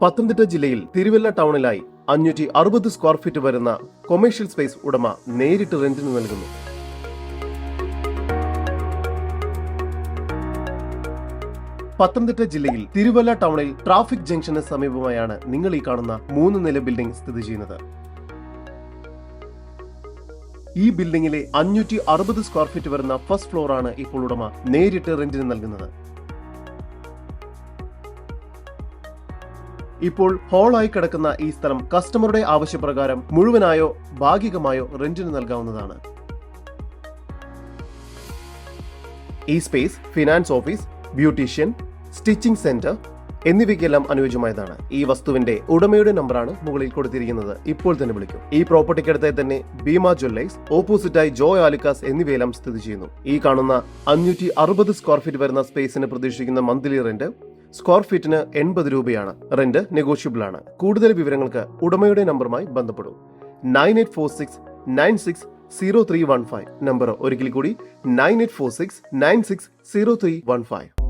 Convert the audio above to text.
പത്തനംതിട്ട ജില്ലയിൽ Thiruvalla ടൗണിലായി 560 square feet വരുന്ന commercial space ഉടമ നേരിട്ട് റെന്റിന് നൽകുന്നു. പത്തനംതിട്ട ജില്ലയിൽ തിരുവല്ല ടൗണിൽ ട്രാഫിക് ജംഗ്ഷന് സമീപമായാണ് നിങ്ങൾ ഈ കാണുന്ന 3 നില ബിൽഡിംഗ് സ്ഥിതി ചെയ്യുന്നത്. ഈ ബിൽഡിംഗിലെ 560 സ്ക്വയർ ഫീറ്റ് വരുന്ന ഫസ്റ്റ് ഫ്ലോർ ആണ് ഇപ്പോൾ ഉടമ നേരിട്ട് റെന്റിന് നൽകുന്നത്. ഇപ്പോൾ ഹോളായി കിടക്കുന്ന ഈ സ്ഥലം കസ്റ്റമറുടെ ആവശ്യപ്രകാരം മുഴുവനായോ ഭാഗികമായോ റെന്റിന് നൽകാവുന്നതാണ്. ഈ space finance office, beautician, stitching centre എന്നിവയ്ക്കെല്ലാം അനുയോജ്യമായതാണ്. ഈ വസ്തുവിന്റെ ഉടമയുടെ നമ്പറാണ് മുകളിൽ കൊടുത്തിരിക്കുന്നത്. ഇപ്പോൾ തന്നെ വിളിക്കും. ഈ പ്രോപ്പർട്ടിക്കടുത്തായി തന്നെ ഭീമ ജ്വല്ലേഴ്സ്, ഓപ്പോസിറ്റായി ജോയ് ആലുക്കാസ് എന്നിവയെല്ലാം സ്ഥിതി ചെയ്യുന്നു. ഈ കാണുന്ന 560 സ്ക്വയർ ഫീറ്റ് വരുന്ന സ്പേസിന് പ്രതീക്ഷിക്കുന്ന മന്ത്ലി റെന്റ് സ്ക്വയർ ഫീറ്റിന് 80 രൂപയാണ്. റെന്റ് നെഗോഷ്യബിൾ ആണ്. കൂടുതൽ വിവരങ്ങൾക്ക് ഉടമയുടെ നമ്പറുമായി ബന്ധപ്പെടും. 9846960315 നമ്പർ ഒരിക്കൽ കൂടി 9846960315.